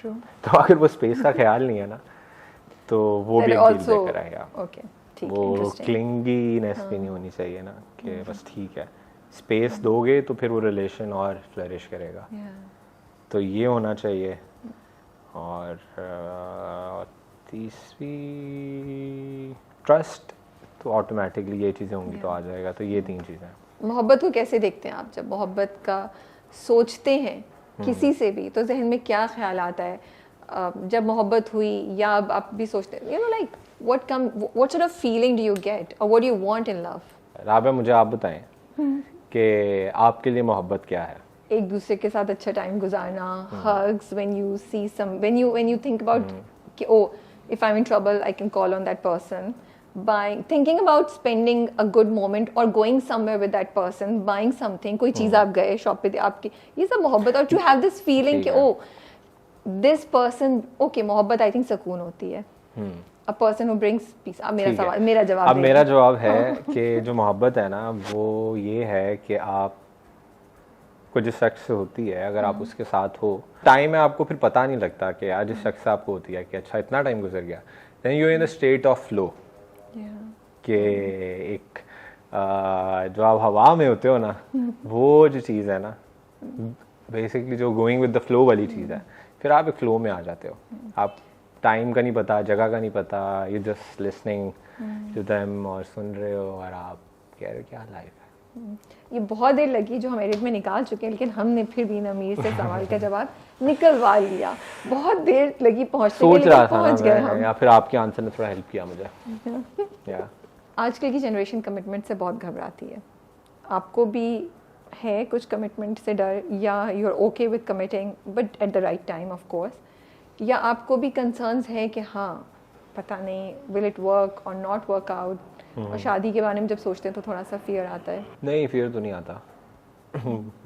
True. तो अगर वो स्पेस का ख्याल नहीं है ना तो वो भी एक डील ब्रेकर है यार। Okay, ठीक है, वो interesting. क्लिंगीनेस भी नहीं होनी चाहिए ना कि बस ठीक है, स्पेस दोगे तो फिर वो रिलेशन और फ्लरिश करेगा। Yeah. तो ये होना चाहिए। और तीसरी ट्रस्ट, तो ऑटोमेटिकली ये चीज़ें होंगी तो आ जाएगा। तो ये 3 चीज़ें हैं। मोहब्बत को कैसे देखते हैं आप? जब मोहब्बत का सोचते हैं किसी से भी तो जहन में क्या ख्याल आता है? जब मोहब्बत हुई या अब आप भी सोचते हैं, you know like what sort of feeling do you get और what do you want in love? Rabia, मुझे आप बताएं कि आपके लिए मोहब्बत क्या है? एक दूसरे के साथ अच्छा टाइम गुजारना, hugs when you see some when you think about कि oh if I'm in trouble I can call on that person, thinking about spending a good moment or going somewhere with that person, buying something, कोई चीज़ आप गए shop पे आपकी, ये सब मोहब्बत। और to have this feeling कि oh this person, okay, मोहब्बत I think सुकून होती है। A person who brings peace। अब मेरा सवाल, मेरा जवाब अब मेरा जवाब है कि जो मोहब्बत है ना वो ये है कि आप को जिस शख्स से होती है, अगर आप उसके साथ हो, टाइम है आपको फिर पता नहीं लगता कि यार जिस शख्स से आपको होती है कि अच्छा इतना टाइम गुजर गया, then you in the state of flow कि एक जो आप हवा में होते हो ना वो जो चीज़ है ना बेसिकली जो गोइंग विद द फ्लो वाली चीज़ है, फिर आप एक फ्लो में आ जाते हो। आप टाइम का नहीं पता, जगह का नहीं पता, you just listening to them और सुन रहे हो और आप कह रहे हो क्या लाइफ है। ये बहुत देर लगी जो हम एडिट में निकाल चुके हैं, लेकिन हमने फिर भी नमीर से सवाल का जवाब निकलवा लिया। बहुत देर लगी पहुंचने सोच रहा था पहुंच गए हम। या फिर आपके आंसर ने थोड़ा हेल्प किया मुझे। या आजकल की जनरेशन कमिटमेंट से बहुत घबराती है। आपको भी है कुछ कमिटमेंट से डर, या you are okay with committing but at the right time of course, या आपको भी कंसर्न्स है कि हाँ पता नहीं विल इट वर्क और नॉट वर्क आउट? और शादी के बारे में जब सोचते हैं तो थोड़ा सा फियर आता है? नहीं, फियर तो नहीं आता।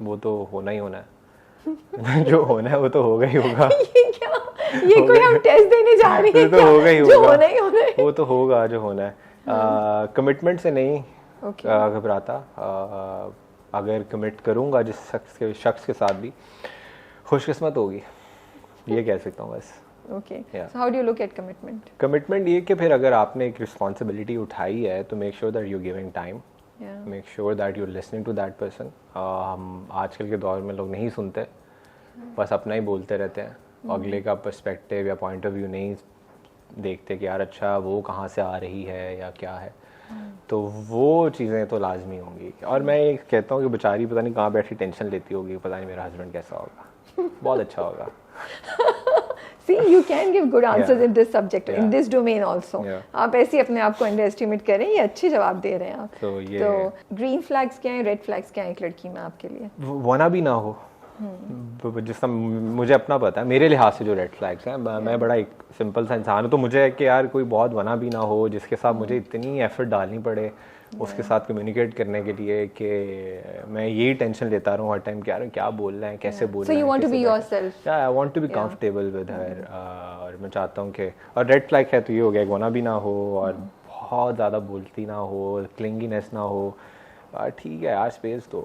वो तो होना ही होना है। जो होना है वो तो होगा ही होगा। ये क्या, ये कोई हम टेस्ट देने जा रहे हैं? तो होगा ही जो होगा, होना ही होना है। वो तो होगा जो होना है। कमिटमेंट से नहीं घबराता। अगर कमिट करूंगा जिस शख्स के साथ भी, खुशकिस्मत होगी, ये कह सकता हूँ बस। Okay. Yeah. So how do you look at commitment? Commitment ये कि फिर अगर आपने एक रिस्पॉन्सिबिलिटी उठाई है तो make sure that you giving time, make sure that you listening to that person. हम आजकल के दौर में लोग नहीं सुनते, बस अपना ही बोलते रहते हैं, अगले का पर्सपेक्टिव या पॉइंट ऑफ व्यू नहीं देखते कि यार अच्छा वो कहाँ से आ रही है या क्या है। तो वो चीज़ें तो लाजमी होंगी। और मैं ये कहता हूँ कि बेचारी पता नहीं कहाँ बैठी टेंशन लेती होगी, पता नहीं मेरा हस्बैंड कैसा होगा, बहुत अच्छा होगा। See, you can give good answers in this subject, in this domain also. आप ऐसे अपने आप को अंडरएस्टिमेट करें, ये अच्छे जवाब दे रहे हैं आप। तो ग्रीन फ्लैग्स क्या हैं, रेड फ्लैग्स क्या हैं एक लड़की में आपके लिए? वना भी ना हो, जिसका मुझे अपना पता है, मेरे लिहाज से जो रेड फ्लैग्स हैं, मैं बड़ा एक सिंपल सा इंसान हूँ, तो मुझे है कि यार कोई बहुत वना भी ना हो जिसके साथ मुझे इतनी एफर्ट डालनी पड़े उसके साथ कम्युनिकेट करने के लिए कि मैं यही टेंशन लेता रहूँ हर टाइम कि यार क्या बोल रहे हैं, कैसे बोल रहे हैं। So you want to be yourself? Yeah, I want to be comfortable with her। और मैं चाहता हूँ कि, और रेड फ्लैग है तो ये हो गया, वना भी ना हो और बहुत ज़्यादा बोलती ना हो, क्लिंगीनेस ना हो, ठीक है यार स्पेस दो।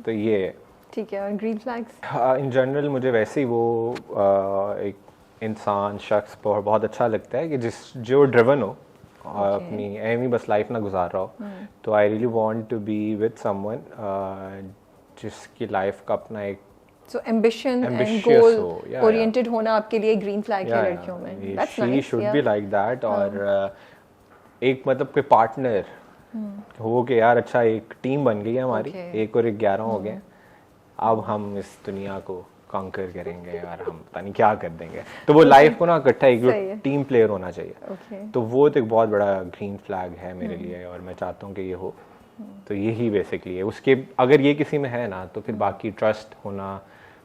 तो ये ठीक है। और ग्रीन फ्लैग्स? इन जनरल मुझे वैसे ही वो एक इंसान शख्स बहुत अच्छा लगता है कि जो ड्रिवन हो और अपनी एम ही बस लाइफ ना गुजार रहा हो। तो I really want to be with someone जिसकी लाइफ का अपना एक एम्बिशन एंड गोल ओरिएंटेड होना आपके लिए ग्रीन फ्लैग है लड़कियों में। That's nice. She should be like that. और एक मतलब कोई पार्टनर हो के यार अच्छा एक टीम बन गई है हमारी, 1 और 11 हो गए, अब हम इस दुनिया को कॉन्कर करेंगे और हम पता नहीं क्या कर देंगे। तो वो लाइफ को ना इकट्ठा एक टीम प्लेयर होना चाहिए। तो वो तो एक बहुत बड़ा ग्रीन फ्लैग है मेरे लिए और मैं चाहता हूँ कि ये हो। तो यही बेसिकली है। उसके अगर ये किसी में है ना तो फिर बाकी ट्रस्ट होना,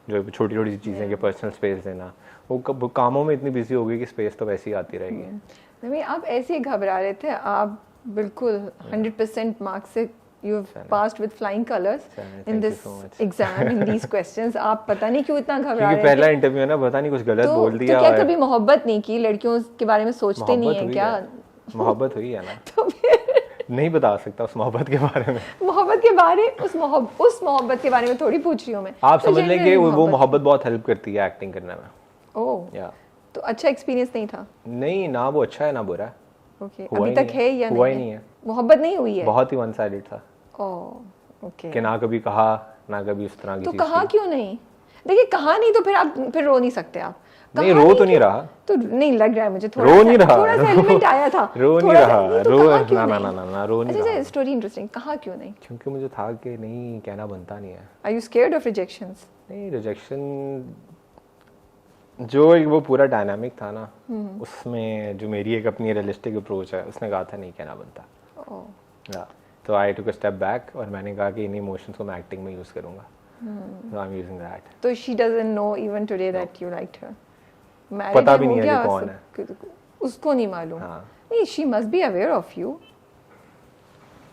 जो छोटी छोटी चीज़ें के पर्सनल स्पेस देना, वो कामों में इतनी बिजी होगी कि स्पेस तो वैसे ही आती रहेगी। आप ऐसे ही घबरा रहे थे, आप बिल्कुल 100% मार्क्स से you've passed with flying colors in this exam, in these questions। आप पता नहीं क्यों इतना घबरा रहे थे। पहला इंटरव्यू है ना, पता नहीं कुछ गलत बोल दिया। तो क्या कभी मोहब्बत नहीं की? लड़कियों के बारे में सोचते नहीं है क्या? मोहब्बत हुई है ना। तो फिर नहीं बता सकता उस मोहब्बत के बारे में। मोहब्बत के बारे उस मोहब्बत के बारे में थोड़ी पूछ रही हूँ मैं। आप समझ लें कि वो मोहब्बत बहुत हेल्प करती है एक्टिंग करने में। ओह, या तो अच्छा एक्सपीरियंस नहीं था? नहीं, ना वो अच्छा है ना बुरा है, ओके, हुआ अभी ही तक नहीं है या हुआ ही नहीं नहीं है, मोहब्बत नहीं हुई है? बहुत ही वन साइडेड था ओह, ओके। कि ना कभी कहा ना कभी उस तरह की तो चीज कहा की। क्यों नहीं? देखिए, कहा नहीं तो फिर आप फिर रो नहीं सकते आप। नहीं, कहा रो तो नहीं क्यों? रहा, तो नहीं लग रहा है मुझे थोड़ा रो सा, नहीं रहा, थोड़ा सा एलिमेंट आया था, रो नहीं थोड़ा सा, रहा, नहीं तो रो कहा क्यों ना ना नहीं? ना ना रो नहीं अच्छा, रहा, स्टोरी इंटरेस्टिंग, कहा क्यों नहीं? क्योंकि मुझे था कि नहीं कहना बनता नहीं है। Are you scared of rejections? नहीं, रिजेक्शन जो एक वो पूरा डायनामिक था ना, उसमें जो मेरी एक अपनी रियलिस्टिक अप्रोच है, उसने कहा था नहीं कहना बनता। ओह, या तो आई टुक अ स्टेप बैक और मैंने कहा कि इन इमोशंस को मैं एक्टिंग में यूज करूंगा, सो आई एम यूजिंग दैट। तो she doesn't know even today that you liked her? Married पता भी हो नहीं है गया कि कौन है। उसको नहीं मालूम? हाँ। नहीं, she must be aware of you.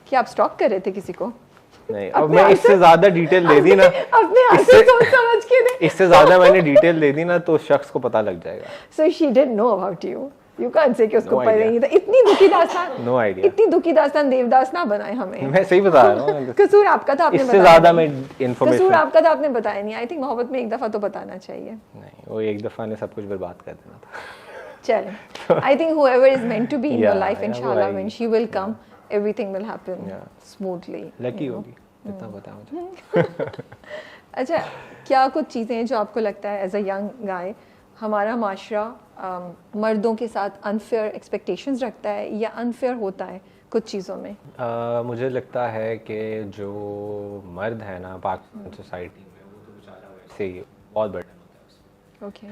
क्या आप स्टॉक कर रहे थे किसी को? नहीं, अब मैं इससे ज्यादा डिटेल दे दी ना, अपने आप से सोच समझ के दे। इससे ज्यादा मैंने डिटेल दे दी ना तो शख्स को पता लग जाएगा। So she didn't know about you. You can't say कि उसको No पता idea. नहीं था। इतनी दुखी दास्तान, No idea. इतनी दुखी दास्तान देवदास ना बनाए हमें। मैं सही बता रहा हूँ, कसूर आपका था, आपने इससे बताया ज्यादा नहीं। मैं इन्फॉर्मेशन कसूर आपका था, आपने बताया नहीं। आई थिंक मोहब्बत में एक दफा तो बताना चाहिए। नहीं, वो एक दफा ने सब कुछ बर्बाद कर देना था। चलें, I think whoever is meant to be in your Yeah, life, yeah, inshallah, वो when she will come, everything will happen Yeah. smoothly. Lucky होगी, इतना पता है मुझे। अच्छा, क्या कुछ चीज़ें हैं जो आपको लगता है एज अ यंग गाय हमारा माशरा मर्दों के साथ अनफेयर एक्सपेक्टेशंस रखता है या अनफेयर होता है कुछ चीज़ों में? मुझे लगता है कि जो मर्द है ना पाकिस्तान सोसाइटी में, वो तो बेचारा वैसे ही बहुत बर्डन होता है उसका। ओके,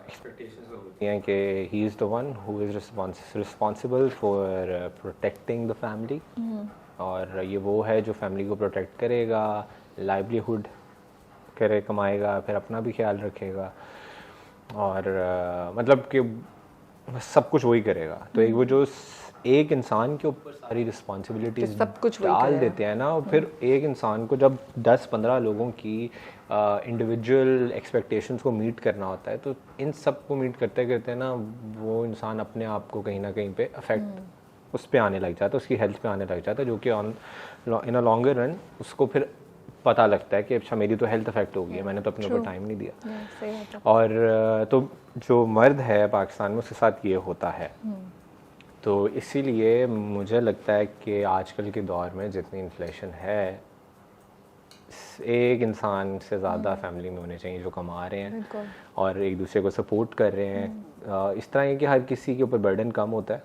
एक्सपेक्टेशंस होती हैं कि he is the one who is responsible for protecting the family, और ये वो है जो फैमिली को प्रोटेक्ट करेगा, लाइवलीहुड करे, कमाएगा, फिर अपना भी ख्याल रखेगा, और मतलब कि सब कुछ वही करेगा। तो एक वो जो एक इंसान के ऊपर सारी रिस्पॉन्सिबिलिटीज सब कुछ वही डाल करेगा। देते हैं ना, और फिर एक इंसान को जब 10-15 लोगों की इंडिविजुअल एक्सपेक्टेशंस को मीट करना होता है, तो इन सब को मीट करते करते ना वो इंसान अपने आप को कहीं ना कहीं पे अफेक्ट उस पे आने लग जाता है, उसकी हेल्थ पे आने लग जाता है, जो कि इन अ लॉन्गर रन उसको फिर पता लगता है कि अच्छा मेरी तो हेल्थ अफेक्ट हो गई है, मैंने तो अपने ऊपर टाइम नहीं दिया। सही बात है। और तो जो मर्द है पाकिस्तान में उसके साथ ये होता है। तो इसीलिए मुझे लगता है कि आजकल के दौर में जितनी इन्फ्लेशन है, एक इंसान से ज़्यादा फैमिली में होने चाहिए जो कमा रहे हैं बिल्कुल। और एक दूसरे को सपोर्ट कर रहे हैं। इस तरह है कि हर किसी के ऊपर बर्डन कम होता है,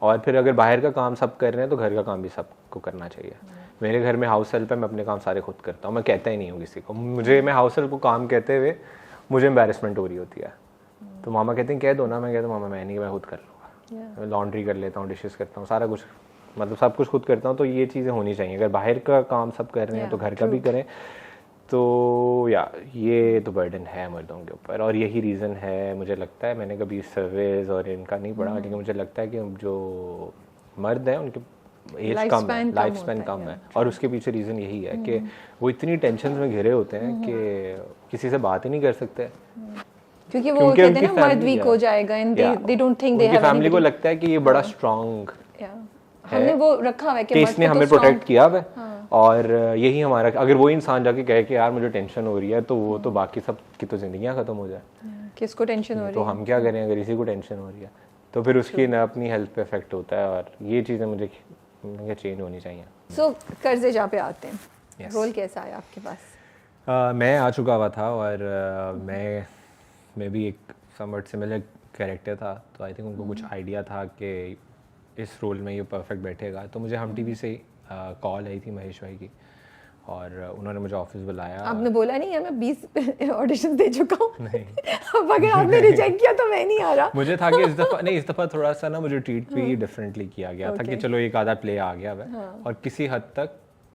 और फिर अगर बाहर का काम सब कर रहे हैं तो घर का काम भी सबको करना चाहिए। मेरे घर में हाउस हेल्प है, मैं अपने काम सारे खुद करता हूँ, मैं कहता ही नहीं हूँ किसी को। मैं हाउस हेल्प को काम कहते हुए मुझे एम्बेरसमेंट हो रही होती है, तो मामा कहते हैं कह दो ना, मैं कहता हूँ मामा मैं नहीं, मैं खुद कर लूँगा। लॉन्ड्री कर लेता हूँ, डिशेस करता हूँ, सारा कुछ मतलब सब कुछ खुद करता हूँ। तो ये चीज़ें होनी चाहिए, अगर बाहर का काम सब कर रहे हैं तो घर का भी करें। तो ये तो बर्डन है मर्दों के ऊपर, और यही रीज़न है मुझे लगता है। मैंने कभी सर्वेज और इनका नहीं पढ़ा, लेकिन मुझे लगता है कि जो मर्द हैं उनके एज कम है, लाइफ स्पैन कम है, और उसके पीछे रीज़न यही है कि वो इतनी टेंशन में घिरे होते हैं कि किसी से बात ही नहीं कर सकते, क्योंकि वो कहते हैं ना मर्द वीक हो जाएगा and they don't think they have family को लगता है कि ये बड़ा स्ट्रांग हमने वो रखा हुआ है कि इसने हमें प्रोटेक्ट किया हुआ है। और यही हमारा, अगर वो इंसान जाके कहे कि यार मुझे टेंशन हो रही है, तो वो तो बाकी सब की तो जिंदगियां खत्म हो जाए। किसको टेंशन हो रही तो है? हम क्या करें अगर इसी को टेंशन हो रही है, तो फिर उसकी ना अपनी हेल्थ पे इफेक्ट होता है, और ये चीज़ें मुझे चेंज होनी चाहिए। सो कर्जे जहाँ पे आते हैं, रोल कैसा आया आपके पास? मैं आ चुका हुआ था, और मैं भी एक समवट सिमिलर कैरेक्टर था, तो आई थिंक उनको कुछ आइडिया था कि इस रोल में ये परफेक्ट बैठेगा। तो मुझे हम टीवी से कॉल आई थी महेश भाई की, और उन्होंने मुझे ऑफिस बुलाया। आपने बोला नहीं है मैं 20 ऑडिशन दे चुका हूँ? नहीं। अब अगर आपने रिजेक्ट किया तो मैं नहीं आ रहा। मुझे था कि इस दफ़ा थोड़ा सा ना मुझे ट्रीट भी डिफरेंटली किया गया था कि चलो एक आधा प्ले आ गया है, और किसी हद तक